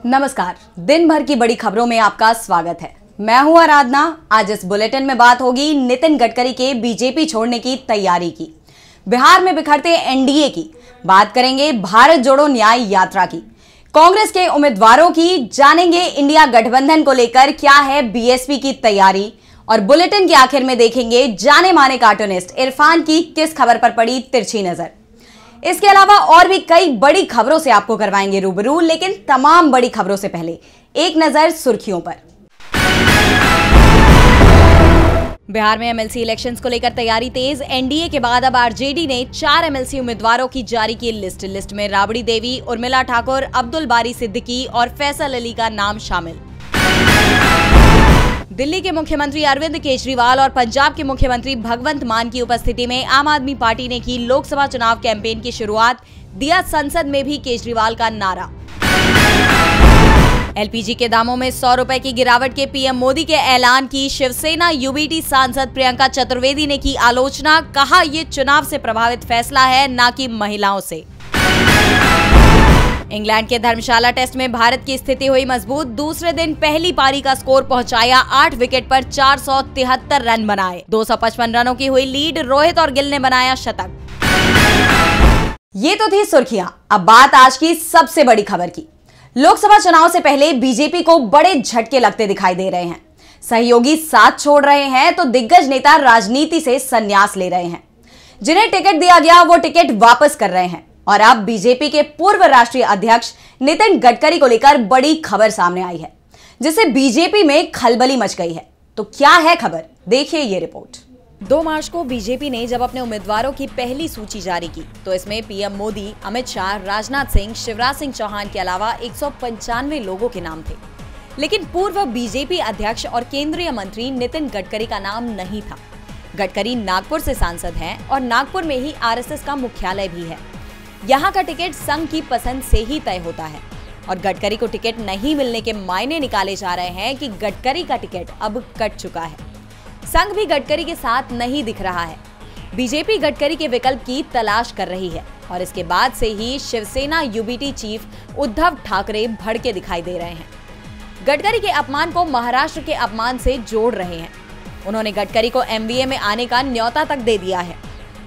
नमस्कार, दिन भर की बड़ी खबरों में आपका स्वागत है। मैं हूं आराधना। आज इस बुलेटिन में बात होगी नितिन गडकरी के बीजेपी छोड़ने की तैयारी की, बिहार में बिखरते एनडीए की, बात करेंगे भारत जोड़ो न्याय यात्रा की, कांग्रेस के उम्मीदवारों की, जानेंगे इंडिया गठबंधन को लेकर क्या है बीएसपी की तैयारी, और बुलेटिन के आखिर में देखेंगे जाने माने कार्टूनिस्ट इरफान की किस खबर पर पड़ी तिरछी नजर। इसके अलावा और भी कई बड़ी खबरों से आपको करवाएंगे रूबरू, लेकिन तमाम बड़ी खबरों से पहले एक नजर सुर्खियों पर। बिहार में एमएलसी इलेक्शंस को लेकर तैयारी तेज। एनडीए के बाद अब आरजेडी ने 4 एमएलसी उम्मीदवारों की जारी की लिस्ट में राबड़ी देवी, उर्मिला ठाकुर, अब्दुल बारी सिद्दीकी और फैसल अली का नाम शामिल। दिल्ली के मुख्यमंत्री अरविंद केजरीवाल और पंजाब के मुख्यमंत्री भगवंत मान की उपस्थिति में आम आदमी पार्टी ने की लोकसभा चुनाव कैंपेन की शुरुआत, दिया संसद में भी केजरीवाल का नारा। एलपीजी के दामों में 100 रुपए की गिरावट के पीएम मोदी के ऐलान की शिवसेना यूबीटी सांसद प्रियंका चतुर्वेदी ने की आलोचना, कहा ये चुनाव से प्रभावित फैसला है, ना कि महिलाओं से। इंग्लैंड के धर्मशाला टेस्ट में भारत की स्थिति हुई मजबूत। दूसरे दिन पहली पारी का स्कोर पहुंचाया 8 विकेट पर 473 रन बनाए। 255 रनों की हुई लीड, रोहित और गिल ने बनाया शतक। ये तो थी सुर्खियां। अब बात आज की सबसे बड़ी खबर की। लोकसभा चुनाव से पहले बीजेपी को बड़े झटके लगते दिखाई दे रहे हैं। सहयोगी साथ छोड़ रहे हैं तो दिग्गज नेता राजनीति से संन्यास ले रहे हैं। जिन्हें टिकट दिया गया वो टिकट वापस कर रहे हैं। और अब बीजेपी के पूर्व राष्ट्रीय अध्यक्ष नितिन गडकरी को लेकर बड़ी खबर सामने आई है, जिससे बीजेपी में खलबली मच गई है। तो क्या है खबर, देखिए ये रिपोर्ट। 2 मार्च को बीजेपी ने जब अपने उम्मीदवारों की पहली सूची जारी की तो इसमें पीएम मोदी, अमित शाह, राजनाथ सिंह, शिवराज सिंह चौहान के अलावा 195 लोगों के नाम थे। लेकिन पूर्व बीजेपी अध्यक्ष और केंद्रीय मंत्री नितिन गडकरी का नाम नहीं था। गडकरी नागपुर से सांसद हैं और नागपुर में ही आरएसएस का मुख्यालय भी है। यहाँ का टिकट संघ की पसंद से ही तय होता है और गडकरी को टिकट नहीं मिलने के मायने निकाले जा रहे हैं कि गडकरी का टिकट अब कट चुका है। संघ भी गडकरी के साथ नहीं दिख रहा है। बीजेपी गडकरी के विकल्प की तलाश कर रही है और इसके बाद से ही शिवसेना यूबीटी चीफ उद्धव ठाकरे भड़के दिखाई दे रहे हैं। गडकरी के अपमान को महाराष्ट्र के अपमान से जोड़ रहे हैं। उन्होंने गडकरी को एमवीए में आने का न्योता तक दे दिया है।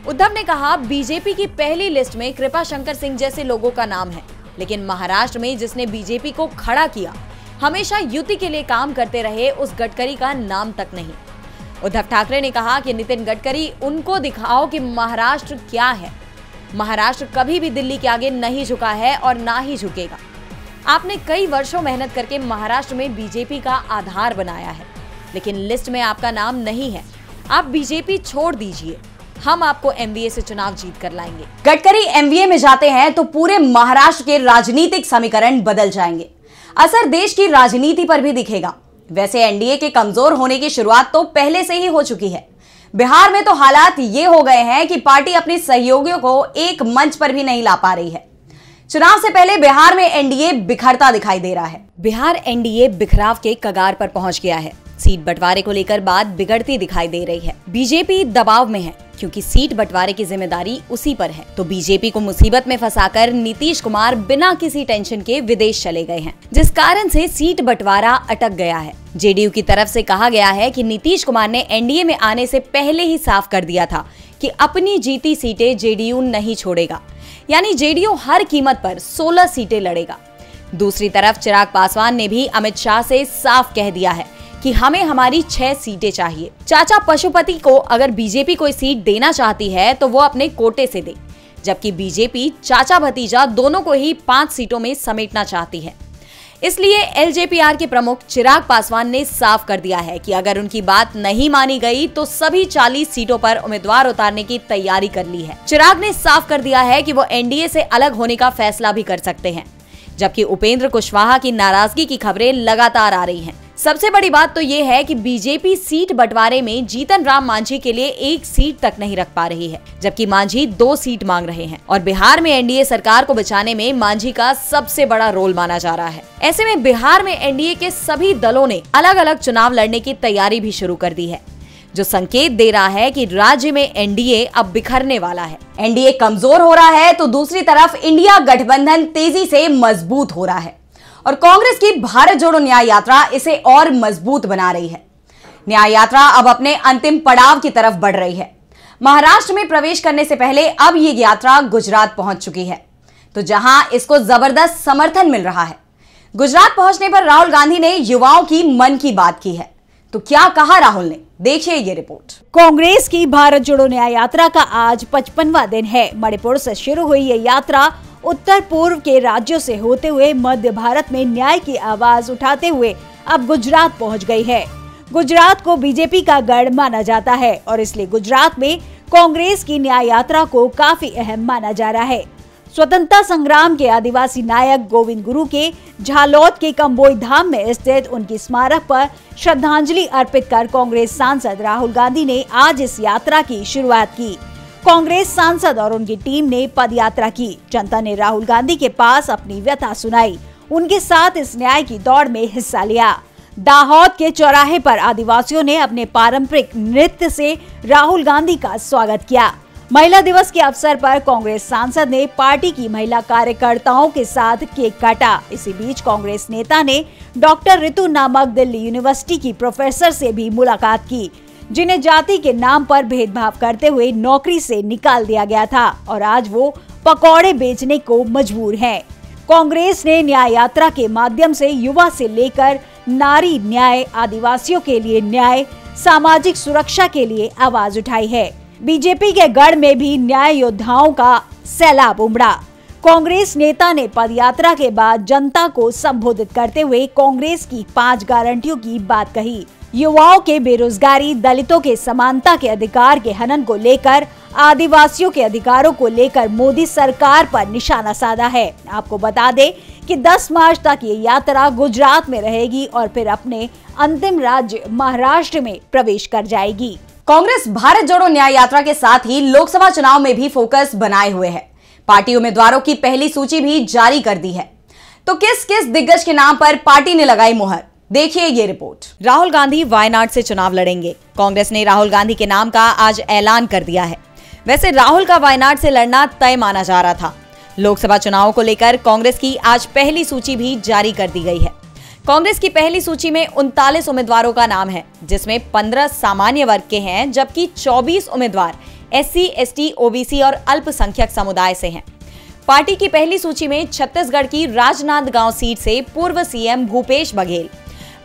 उद्धव ने कहा, बीजेपी की पहली लिस्ट में कृपा शंकर सिंह जैसे लोगों का नाम है, लेकिन महाराष्ट्र में जिसने बीजेपी को खड़ा किया, हमेशा युति के लिए काम करते रहे, उस गडकरी का नाम तक नहीं। उद्धव ठाकरे ने कहा कि नितिन गडकरी, उनको दिखाओ कि महाराष्ट्र क्या है। महाराष्ट्र कभी भी दिल्ली के आगे नहीं झुका है और ना ही झुकेगा। आपने कई वर्षों मेहनत करके महाराष्ट्र में बीजेपी का आधार बनाया है, लेकिन लिस्ट में आपका नाम नहीं है। आप बीजेपी छोड़ दीजिए, हम आपको एमवीए से चुनाव जीत कर लाएंगे। गडकरी एमवीए में जाते हैं तो पूरे महाराष्ट्र के राजनीतिक समीकरण बदल जाएंगे। असर देश की राजनीति पर भी दिखेगा। वैसे एनडीए के कमजोर होने की शुरुआत तो पहले से ही हो चुकी है। बिहार में तो हालात ये हो गए हैं कि पार्टी अपने सहयोगियों को एक मंच पर भी नहीं ला पा रही है। चुनाव से पहले बिहार में एनडीए बिखरता दिखाई दे रहा है। बिहार एनडीए बिखराव के कगार पर पहुंच गया है। सीट बंटवारे को लेकर बात बिगड़ती दिखाई दे रही है। बीजेपी दबाव में है क्योंकि सीट बंटवारे की जिम्मेदारी उसी पर है। तो बीजेपी को मुसीबत में फंसाकर नीतीश कुमार बिना किसी टेंशन के विदेश चले गए हैं, जिस कारण से सीट बंटवारा अटक गया है। जेडीयू की तरफ से कहा गया है कि नीतीश कुमार ने एनडीए में आने से पहले ही साफ कर दिया था कि अपनी जीती सीटें जेडीयू नहीं छोड़ेगा, यानी जेडीयू हर कीमत पर 16 सीटें लड़ेगा। दूसरी तरफ चिराग पासवान ने भी अमित शाह से साफ कह दिया है कि हमें हमारी 6 सीटें चाहिए। चाचा पशुपति को अगर बीजेपी कोई सीट देना चाहती है तो वो अपने कोटे से दे, जबकि बीजेपी चाचा भतीजा दोनों को ही 5 सीटों में समेटना चाहती है। इसलिए एलजेपीआर के प्रमुख चिराग पासवान ने साफ कर दिया है कि अगर उनकी बात नहीं मानी गई तो सभी 40 सीटों पर उम्मीदवार उतारने की तैयारी कर ली है। चिराग ने साफ कर दिया है कि वो एनडीए से अलग होने का फैसला भी कर सकते हैं, जबकि उपेंद्र कुशवाहा की नाराजगी की खबरें लगातार आ रही हैं। सबसे बड़ी बात तो ये है कि बीजेपी सीट बंटवारे में जीतन राम मांझी के लिए 1 सीट तक नहीं रख पा रही है, जबकि मांझी 2 सीट मांग रहे हैं और बिहार में एनडीए सरकार को बचाने में मांझी का सबसे बड़ा रोल माना जा रहा है। ऐसे में बिहार में एनडीए के सभी दलों ने अलग अलग चुनाव लड़ने की तैयारी भी शुरू कर दी है, जो संकेत दे रहा है कि राज्य में एनडीए अब बिखरने वाला है। एनडीए कमजोर हो रहा है तो दूसरी तरफ इंडिया गठबंधन तेजी से मजबूत हो रहा है और कांग्रेस की भारत जोड़ो न्याय यात्रा इसे और मजबूत बना रही है। न्याय यात्रा अब अपने अंतिम पड़ाव की तरफ बढ़ रही है। महाराष्ट्र में प्रवेश करने से पहले अब ये यात्रा गुजरात पहुंच चुकी है, तो जहां इसको जबरदस्त समर्थन मिल रहा है। गुजरात पहुंचने पर राहुल गांधी ने युवाओं की मन की बात की है। तो क्या कहा राहुल ने, देखिए ये रिपोर्ट। कांग्रेस की भारत जोड़ो न्याय यात्रा का आज 55वां दिन है। मणिपुर से शुरू हुई ये यात्रा उत्तर पूर्व के राज्यों से होते हुए मध्य भारत में न्याय की आवाज उठाते हुए अब गुजरात पहुंच गई है। गुजरात को बीजेपी का गढ़ माना जाता है और इसलिए गुजरात में कांग्रेस की न्याय यात्रा को काफी अहम माना जा रहा है। स्वतंत्रता संग्राम के आदिवासी नायक गोविंद गुरु के झालोद के कंबोई धाम में स्थित उनकी स्मारक पर श्रद्धांजलि अर्पित कर कांग्रेस सांसद राहुल गांधी ने आज इस यात्रा की शुरुआत की। कांग्रेस सांसद और उनकी टीम ने पद यात्रा की। जनता ने राहुल गांधी के पास अपनी व्यथा सुनाई, उनके साथ इस न्याय की दौड़ में हिस्सा लिया। दाहोद के चौराहे पर आदिवासियों ने अपने पारंपरिक नृत्य से राहुल गांधी का स्वागत किया। महिला दिवस के अवसर पर कांग्रेस सांसद ने पार्टी की महिला कार्यकर्ताओं के साथ केक काटा। इसी बीच कांग्रेस नेता ने डॉक्टर रितु नामक दिल्ली यूनिवर्सिटी की प्रोफेसर से भी मुलाकात की, जिन्हें जाति के नाम पर भेदभाव करते हुए नौकरी से निकाल दिया गया था और आज वो पकौड़े बेचने को मजबूर हैं। कांग्रेस ने न्याय यात्रा के माध्यम से युवा से लेकर नारी न्याय, आदिवासियों के लिए न्याय, सामाजिक सुरक्षा के लिए आवाज उठाई है। बीजेपी के गढ़ में भी न्याय योद्धाओं का सैलाब उमड़ा। कांग्रेस नेता ने पदयात्रा के बाद जनता को संबोधित करते हुए कांग्रेस की 5 गारंटियों की बात कही। युवाओं के बेरोजगारी, दलितों के समानता के अधिकार के हनन को लेकर, आदिवासियों के अधिकारों को लेकर मोदी सरकार पर निशाना साधा है। आपको बता दें कि 10 मार्च तक ये यात्रा गुजरात में रहेगी और फिर अपने अंतिम राज्य महाराष्ट्र में प्रवेश कर जाएगी। कांग्रेस भारत जोड़ो न्याय यात्रा के साथ ही लोकसभा चुनाव में भी फोकस बनाए हुए है। पार्टी उम्मीदवारों की पहली सूची भी जारी कर दी है। तो किस किस दिग्गज के नाम पर पार्टी ने लगाई मुहर, देखिए ये रिपोर्ट। राहुल गांधी वायनाड से चुनाव लड़ेंगे। कांग्रेस ने राहुल गांधी के नाम का आज ऐलान कर दिया है। वैसे राहुल का वायनाड से लड़ना तय माना जा रहा था। लोकसभा चुनाव को लेकर कांग्रेस की आज पहली सूची भी जारी कर दी गई है। कांग्रेस की पहली सूची में 39 उम्मीदवारों का नाम है, जिसमें 15 सामान्य वर्ग के हैं, जबकि 24 उम्मीदवार SC, ST, OBC और अल्पसंख्यक समुदाय से हैं। पार्टी की पहली सूची में छत्तीसगढ़ की राजनांदगांव सीट से पूर्व CM भूपेश बघेल,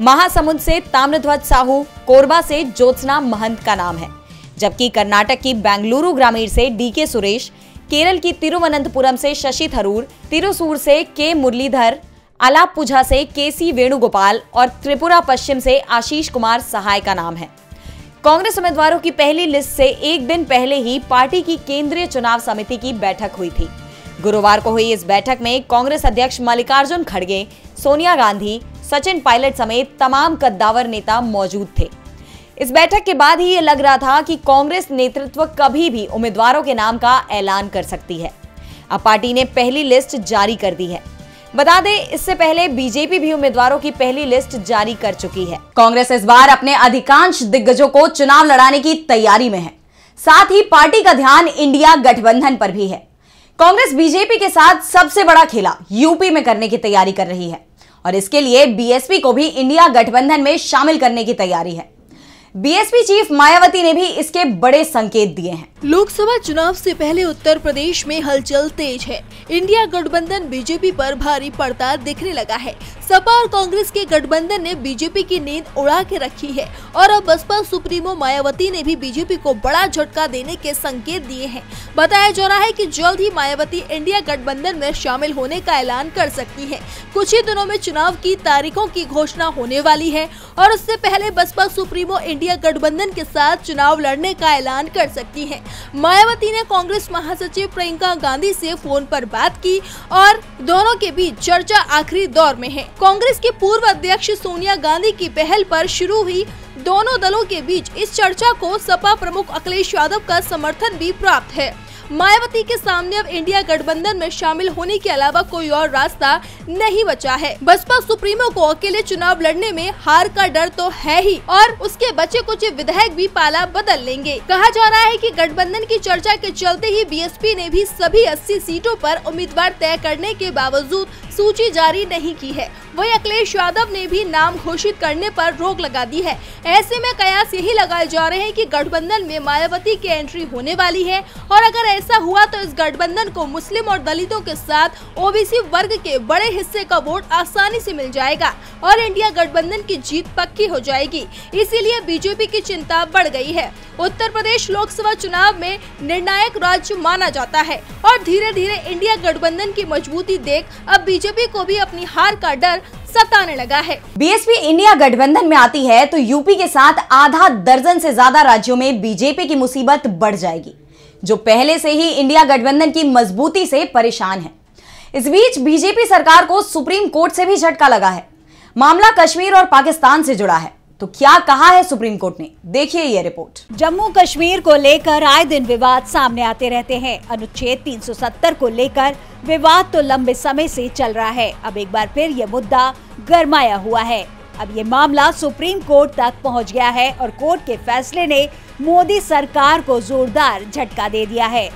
महासमुंद से ताम्रध्वज साहू, कोरबा से ज्योत्सना महंत का नाम है, जबकि कर्नाटक की बेंगलुरु ग्रामीण से DK सुरेश, केरल की तिरुवनंतपुरम से शशि थरूर, तिरुसूर से K मुरलीधर, अलापुझा से KC वेणुगोपाल और त्रिपुरा पश्चिम से आशीष कुमार सहाय का नाम है। कांग्रेस उम्मीदवारों की पहली लिस्ट से एक दिन पहले ही पार्टी की केंद्रीय चुनाव समिति की बैठक हुई थी। गुरुवार को हुई इस बैठक में कांग्रेस अध्यक्ष मल्लिकार्जुन खड़गे, सोनिया गांधी, सचिन पायलट समेत तमाम कद्दावर नेता मौजूद थे। इस बैठक के बाद ही ये लग रहा था कि कांग्रेस नेतृत्व कभी भी उम्मीदवारों के नाम का ऐलान कर सकती है। अब पार्टी ने पहली लिस्ट जारी कर दी है। बता दें, इससे पहले बीजेपी भी उम्मीदवारों की पहली लिस्ट जारी कर चुकी है। कांग्रेस इस बार अपने अधिकांश दिग्गजों को चुनाव लड़ाने की तैयारी में है। साथ ही पार्टी का ध्यान इंडिया गठबंधन पर भी है। कांग्रेस बीजेपी के साथ सबसे बड़ा खेला यूपी में करने की तैयारी कर रही है और इसके लिए बीएसपी को भी इंडिया गठबंधन में शामिल करने की तैयारी है। बीएसपी चीफ मायावती ने भी इसके बड़े संकेत दिए हैं। लोकसभा चुनाव से पहले उत्तर प्रदेश में हलचल तेज है। इंडिया गठबंधन बीजेपी पर भारी पड़ता दिखने लगा है। सपा और कांग्रेस के गठबंधन ने बीजेपी की नींद उड़ा के रखी है और अब बसपा सुप्रीमो मायावती ने भी बीजेपी को बड़ा झटका देने के संकेत दिए हैं। बताया जा रहा है कि जल्द ही मायावती इंडिया गठबंधन में शामिल होने का ऐलान कर सकती है। कुछ ही दिनों में चुनाव की तारीखों की घोषणा होने वाली है और उससे पहले बसपा सुप्रीमो इंडिया गठबंधन के साथ चुनाव लड़ने का ऐलान कर सकती है। मायावती ने कांग्रेस महासचिव प्रियंका गांधी से फोन पर बात की और दोनों के बीच चर्चा आखिरी दौर में है। कांग्रेस के पूर्व अध्यक्ष सोनिया गांधी की पहल पर शुरू हुई दोनों दलों के बीच इस चर्चा को सपा प्रमुख अखिलेश यादव का समर्थन भी प्राप्त है। मायावती के सामने अब इंडिया गठबंधन में शामिल होने के अलावा कोई और रास्ता नहीं बचा है। बसपा सुप्रीमो को अकेले चुनाव लड़ने में हार का डर तो है ही और उसके बचे कुछ विधायक भी पाला बदल लेंगे। कहा जा रहा है कि गठबंधन की चर्चा के चलते ही बीएसपी ने भी सभी 80 सीटों पर उम्मीदवार तय करने के बावजूद सूची जारी नहीं की है। वहीं अखिलेश यादव ने भी नाम घोषित करने पर रोक लगा दी है। ऐसे में कयास यही लगाए जा रहे हैं कि गठबंधन में मायावती की एंट्री होने वाली है और अगर ऐसा हुआ तो इस गठबंधन को मुस्लिम और दलितों के साथ ओबीसी वर्ग के बड़े हिस्से का वोट आसानी से मिल जाएगा और इंडिया गठबंधन की जीत पक्की हो जाएगी। इसीलिए बीजेपी की चिंता बढ़ गई है। उत्तर प्रदेश लोकसभा चुनाव में निर्णायक राज्य माना जाता है और धीरे धीरे इंडिया गठबंधन की मजबूती देख अब बीजेपी को भी अपनी हार का डर सताने लगा है। बीएसपी इंडिया गठबंधन में आती है तो यूपी के साथ आधा दर्जन से ज्यादा राज्यों में बीजेपी की मुसीबत बढ़ जाएगी, जो पहले से ही इंडिया गठबंधन की मजबूती से परेशान है। इस बीच बीजेपी सरकार को सुप्रीम कोर्ट से भी झटका लगा है। मामला कश्मीर और पाकिस्तान से जुड़ा है, तो क्या कहा है सुप्रीम कोर्ट ने, देखिए ये रिपोर्ट। जम्मू कश्मीर को लेकर आए दिन विवाद सामने आते रहते हैं। अनुच्छेद 370 को लेकर विवाद तो लंबे समय से चल रहा है। अब एक बार फिर ये मुद्दा गरमाया हुआ है। अब ये मामला सुप्रीम कोर्ट तक पहुंच गया है और कोर्ट के फैसले ने मोदी सरकार को जोरदार झटका दे दिया है।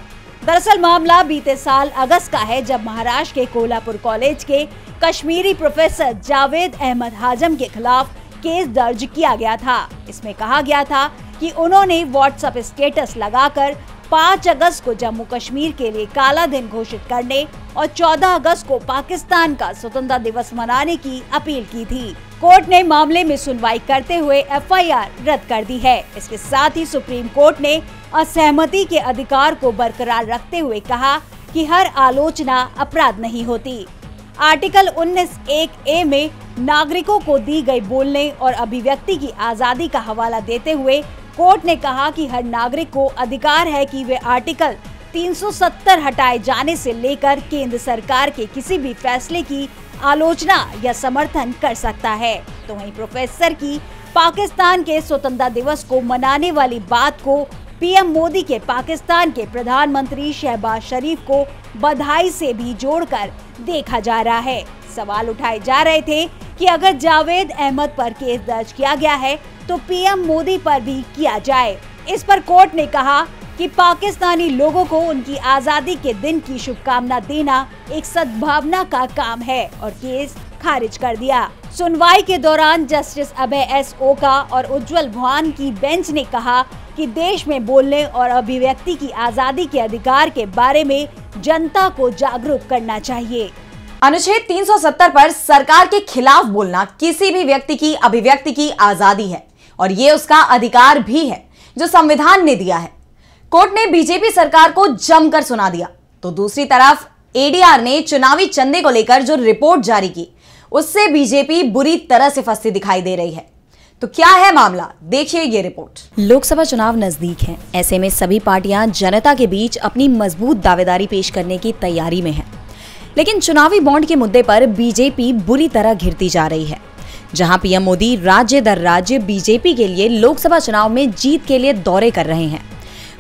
दरअसल मामला बीते साल अगस्त का है, जब महाराष्ट्र के कोल्हापुर कॉलेज के कश्मीरी प्रोफेसर जावेद अहमद हाजम के खिलाफ केस दर्ज किया गया था। इसमें कहा गया था कि उन्होंने व्हाट्सएप स्टेटस लगाकर 5 अगस्त को जम्मू कश्मीर के लिए काला दिन घोषित करने और 14 अगस्त को पाकिस्तान का स्वतंत्रता दिवस मनाने की अपील की थी। कोर्ट ने मामले में सुनवाई करते हुए एफआईआर रद्द कर दी है। इसके साथ ही सुप्रीम कोर्ट ने असहमति के अधिकार को बरकरार रखते हुए कहा कि हर आलोचना अपराध नहीं होती। आर्टिकल 19(1)(a) में नागरिकों को दी गई बोलने और अभिव्यक्ति की आजादी का हवाला देते हुए कोर्ट ने कहा कि हर नागरिक को अधिकार है कि वे आर्टिकल 370 हटाए जाने से लेकर केंद्र सरकार के किसी भी फैसले की आलोचना या समर्थन कर सकता है। तो वहीं प्रोफेसर की पाकिस्तान के स्वतंत्रता दिवस को मनाने वाली बात को पीएम मोदी के पाकिस्तान के प्रधानमंत्री शहबाज शरीफ को बधाई से भी जोड़कर देखा जा रहा है। सवाल उठाए जा रहे थे कि अगर जावेद अहमद पर केस दर्ज किया गया है तो पीएम मोदी पर भी किया जाए। इस पर कोर्ट ने कहा कि पाकिस्तानी लोगों को उनकी आजादी के दिन की शुभकामना देना एक सद्भावना का काम है और केस खारिज कर दिया। सुनवाई के दौरान जस्टिस अभय एस ओका और उज्जवल भुआन की बेंच ने कहा कि देश में बोलने और अभिव्यक्ति की आजादी के अधिकार के बारे में जनता को जागरूक करना चाहिए। अनुच्छेद 370 पर सरकार के खिलाफ बोलना किसी भी व्यक्ति की अभिव्यक्ति की आजादी है और ये उसका अधिकार भी है जो संविधान ने दिया है। कोर्ट ने बीजेपी सरकार को जमकर सुना दिया। तो दूसरी तरफ एडीआर ने चुनावी चंदे को लेकर जो रिपोर्ट जारी की, उससे बीजेपी बुरी तरह से फंसी दिखाई दे रही है। तो क्या है मामला, देखिए ये रिपोर्ट। लोकसभा चुनाव नजदीक हैं, ऐसे में सभी पार्टियां जनता के बीच अपनी मजबूत दावेदारी पेश करने की तैयारी में हैं। लेकिन चुनावी बॉन्ड के मुद्दे पर बीजेपी बुरी तरह घिरती जा रही है। जहां पीएम मोदी राज्य दर राज्य बीजेपी के लिए लोकसभा चुनाव में जीत के लिए दौरे कर रहे हैं,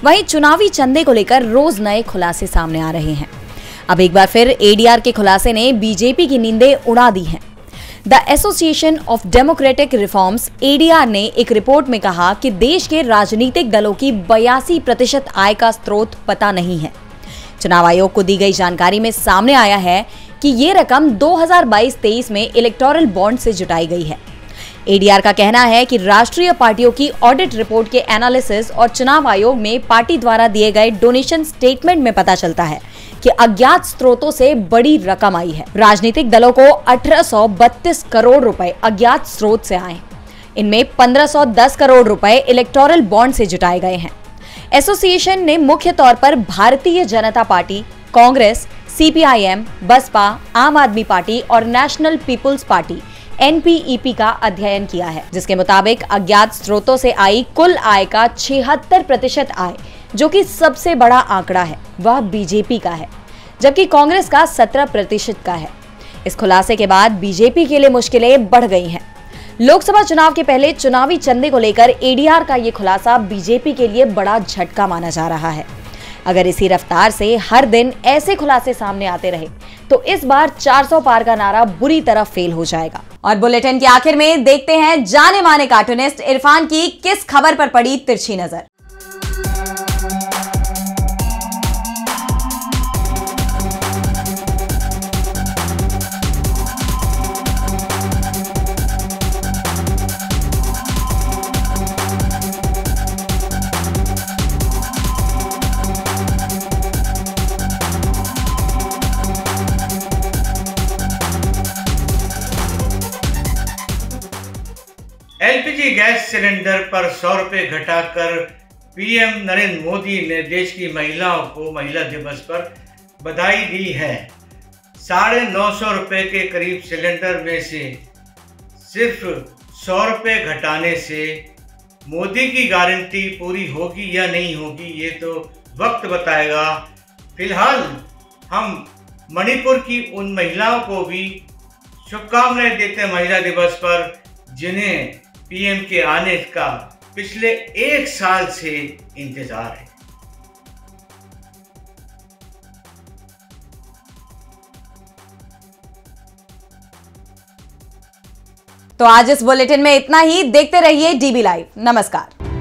वहीं चुनावी चंदे को लेकर रोज नए खुलासे सामने आ रहे हैं। अब एक बार फिर एडीआर के खुलासे ने बीजेपी की नींदें उड़ा दी हैं। The association of democratic reforms ADR ने एक रिपोर्ट में कहा कि देश के राजनीतिक दलों की 82% आय का स्रोत पता नहीं है। चुनाव आयोग को दी गई जानकारी में सामने आया है कि ये रकम 2022-23 में इलेक्टोरल बॉन्ड से जुटाई गई है। एडीआर का कहना है कि राष्ट्रीय पार्टियों की ऑडिट रिपोर्ट के एनालिसिस और चुनाव आयोग में पार्टी द्वारा दिए गए डोनेशन स्टेटमेंट में पता चलता है कि अज्ञात स्रोतों से बड़ी रकम आई है। राजनीतिक दलों को 1832 करोड़ रुपए अज्ञात स्रोत से आए। इनमें 1510 करोड़ रुपए इलेक्टोरल बॉन्ड से जुटाए गए हैं। एसोसिएशन ने मुख्य तौर पर भारतीय जनता पार्टी, कांग्रेस, सीपीआईएम, बसपा, आम आदमी पार्टी और नेशनल पीपुल्स पार्टी एनपीईपी का अध्ययन किया है, जिसके मुताबिक अज्ञात स्रोतों से आई कुल आय का 76% आय, जो कि सबसे बड़ा आंकड़ा है, वह बीजेपी का है, जबकि कांग्रेस का 17% का है। इस खुलासे के बाद बीजेपी के लिए मुश्किलें बढ़ गई हैं। लोकसभा चुनाव के पहले चुनावी चंदे को लेकर एडीआर का ये खुलासा बीजेपी के लिए बड़ा झटका माना जा रहा है। अगर इसी रफ्तार से हर दिन ऐसे खुलासे सामने आते रहे तो इस बार 400 पार का नारा बुरी तरह फेल हो जाएगा। और बुलेटिन के आखिर में देखते हैं जाने माने कार्टूनिस्ट इरफान की किस खबर पर पड़ी तिरछी नजर। एलपीजी गैस सिलेंडर पर 100 रुपये घटाकर पीएम नरेंद्र मोदी ने देश की महिलाओं को महिला दिवस पर बधाई दी है। 950 रुपये के करीब सिलेंडर में से सिर्फ 100 रुपये घटाने से मोदी की गारंटी पूरी होगी या नहीं होगी, ये तो वक्त बताएगा। फिलहाल हम मणिपुर की उन महिलाओं को भी शुभकामनाएं देते हैं महिला दिवस पर, जिन्हें पीएम के आने का पिछले 1 साल से इंतजार है। तो आज इस बुलेटिन में इतना ही। देखते रहिए डीबी लाइव। नमस्कार।